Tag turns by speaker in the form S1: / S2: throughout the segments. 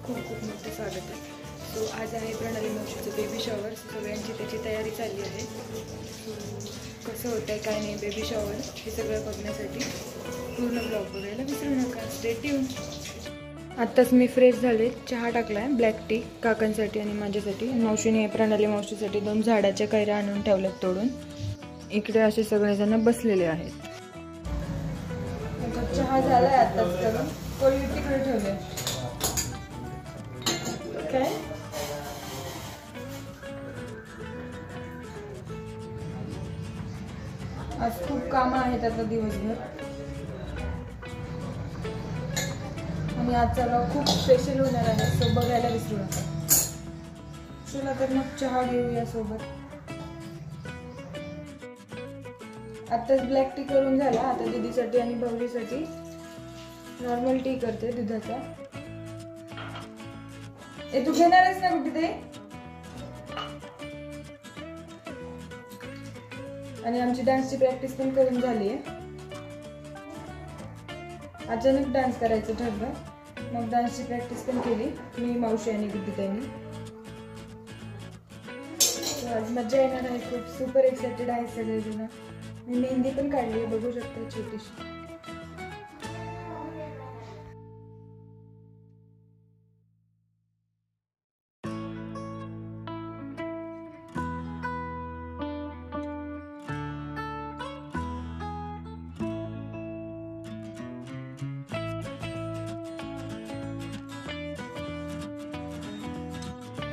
S1: खूप खूप मोठं स्वागत आहे. सो आज आहे प्रणाली मावशीचं बेबी शॉवर. सगळ्यांची त्याची तयारी चालली आहे. कसं होतं आहे काय नाही बेबी शॉवर हे सगळं बघण्यासाठी पूर्ण ब्लॉग बघायला विसरू नका. Stay tune. आत्ताच मी फ्रेश झाले, चहा टाकला आहे ब्लॅक टी काकांसाठी आणि माझ्यासाठी. मावशीने प्रणाली मावशीसाठी 2 झाडाच्या कैऱ्या आणून ठेवल्यात तोडून. इकडे असे सगळेजण बसलेले आहेत. चहा झालाय आत्ताच करून. कोळी तिकडे ठेवले काय. आज खूप कामं आहेत आता दिवसभर आणि आजचा ब्लॉग खूप स्पेशल होणार आहे. सो बघायला विसरू नका. चला तर मग चहा घेऊया सोबत. आत्ताच ब्लॅक टी करून झाला. आता दीदीसाठी आणि बबलीसाठी नॉर्मल टी करते दुधाचा. तू घेणारच ना कुठे ते. आणि आमची डान्सची प्रॅक्टिस पण करून झाली आहे. अचानक डान्स करायचं ठरलं, मग डान्सची प्रॅक्टिस पण केली मी, मावशी आणि गुड्डीताईंनी. आज मजा येणार आहे. खूप सुपर एक्साइटेड आहे सगळेजण. मी मेहंदी पण काढली आहे, बघू शकता छोटीशी.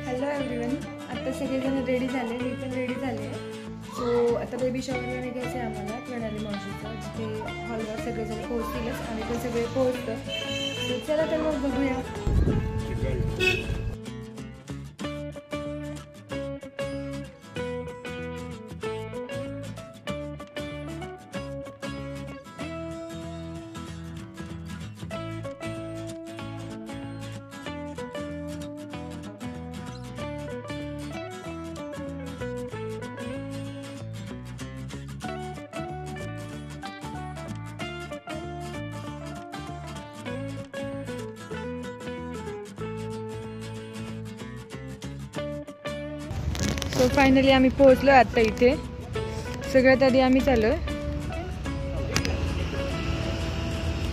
S1: Hello everyone. आता सगळेजण रेडी झाले, मी पण रेडी झाले. सो आता बेबी शॉवरला निघायचं आहे आम्हाला प्रणाली मावशीचा, जिथे हॉलवर सगळेजण पोहोचतीलच. आम्ही पण सगळे पोहोचतो. सो चला तर मग बघूया. सो फायनली आम्ही पोहोचलो आता इथे. सगळ्यात आधी आम्ही चाललोय.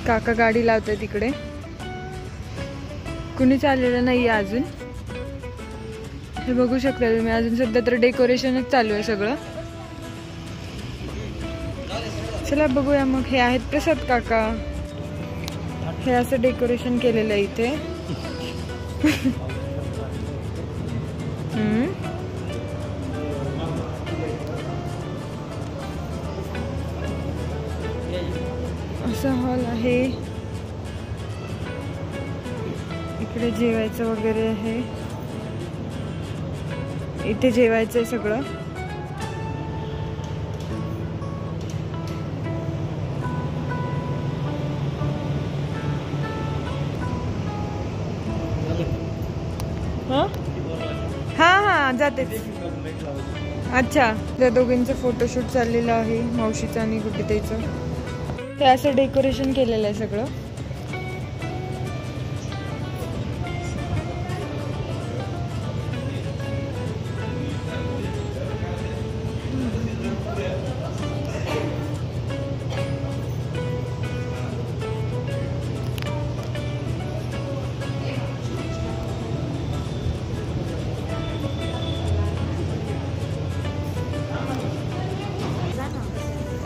S1: काका गाडी लावतोय तिकडे. कुणी चाललेलं नाही अजून. हे बघू शकता तुम्ही. अजून सध्या तर डेकोरेशनच चालू आहे सगळं. चला बघूया मग. हे आहेत प्रसाद काका. हे असं डेकोरेशन केलेलं आहे इथे. असं हॉल आहे. इकडे जेवायचं वगैरे आहे. इथे जेवायचं आहे सगळं. हा हा जातेच. अच्छा, त्या दोघींचं फोटोशूट चाललेलं आहे, मावशीचं आणि गुड्डीताईचं. ते असं डेकोरेशन केलेलं आहे सगळं.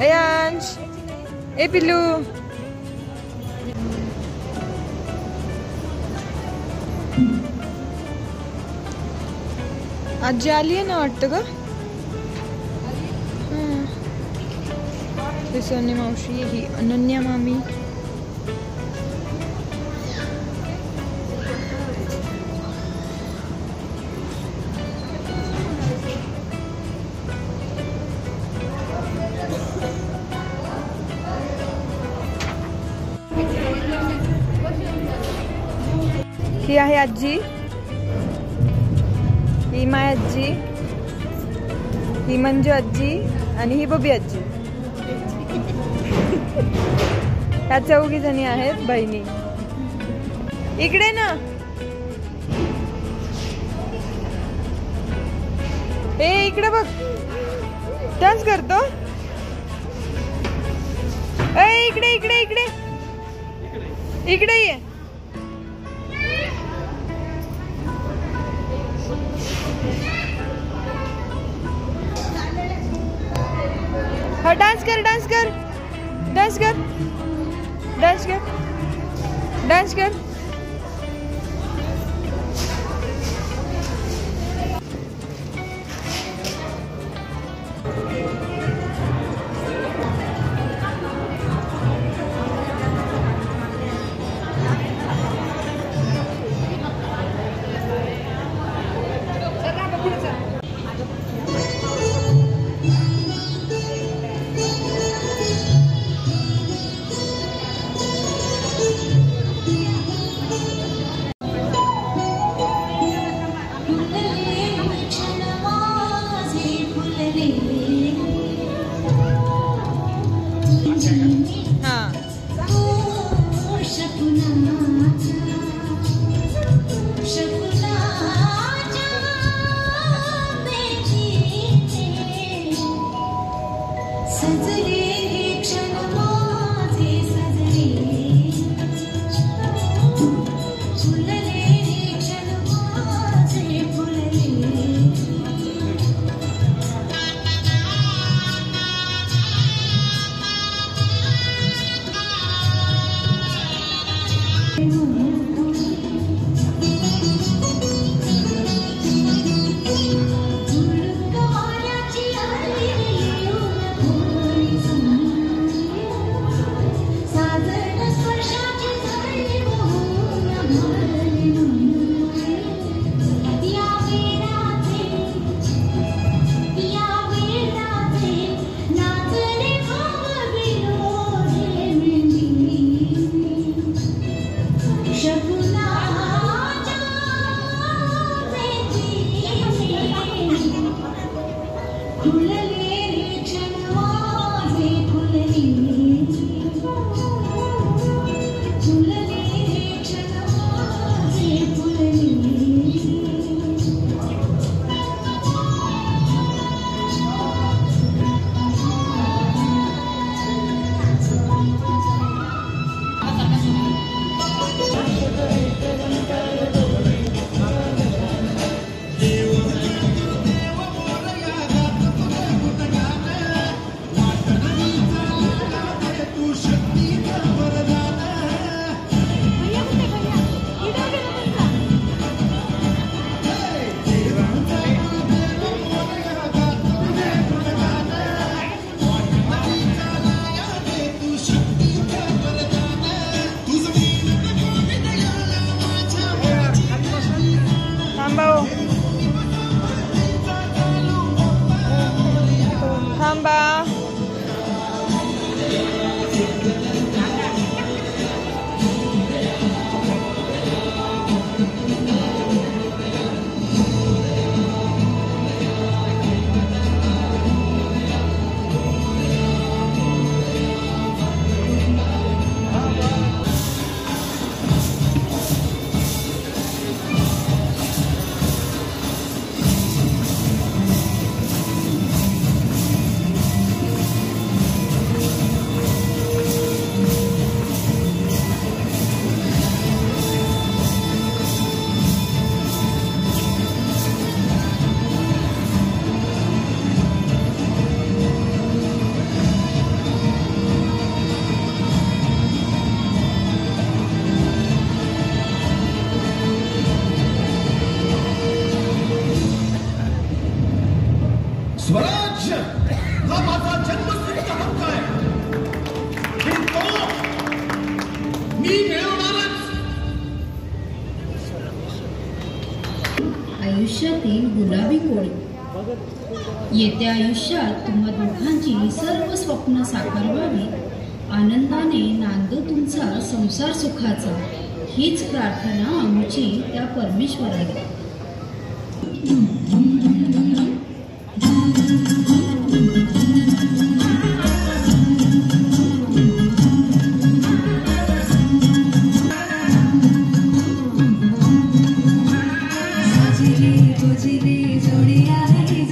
S1: अयांश, ए पिल्लू. आजी आली आहे ना वाटतं ग. सोनी मावशी, ही अनन्या मामी. ही आहे आजी. ही माय आजी, ही मंजू आजी आणि ही बबी आजी. ह्या 4 जणी आहेत बहिणी. इकडे ना. ए इकडे बघ, डान्स करतो. ए इकडे इकडे इकडे इकडे ये. हा डान्स कर डान्स कर डान्स कर डान्स कर डान्स कर.
S2: स्वराज्य हा माझा जन्मसिद्ध हक्क आहे. मी मिळवणारच.
S3: आयुष्यातील गुलाबी कोळी. येत्या आयुष्यात तुम्हा दोघांची सर्व स्वप्न साकार व्हावी, आनंदाने नांदो तुमचा संसार सुखाचा, हीच प्रार्थना आमची त्या परमेश्वराला. जोडी आहे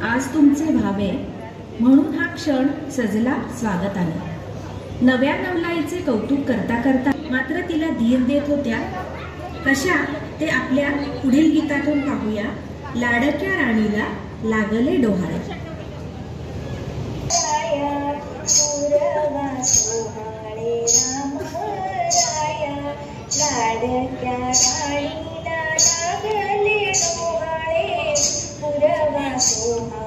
S4: आज तुमचे व्हावे म्हणून हा क्षण सजला स्वागताने। नव्या नवलाईचे कौतुक करता करता मात्र तिला धीर देत होत्या कशा ते आपल्या पुढील गीतातून पाहूया। लाडक्या राणीला लागले डोहाळे।
S5: लाडक्या राणीला लागले डोहाळे, पुरवा सोहा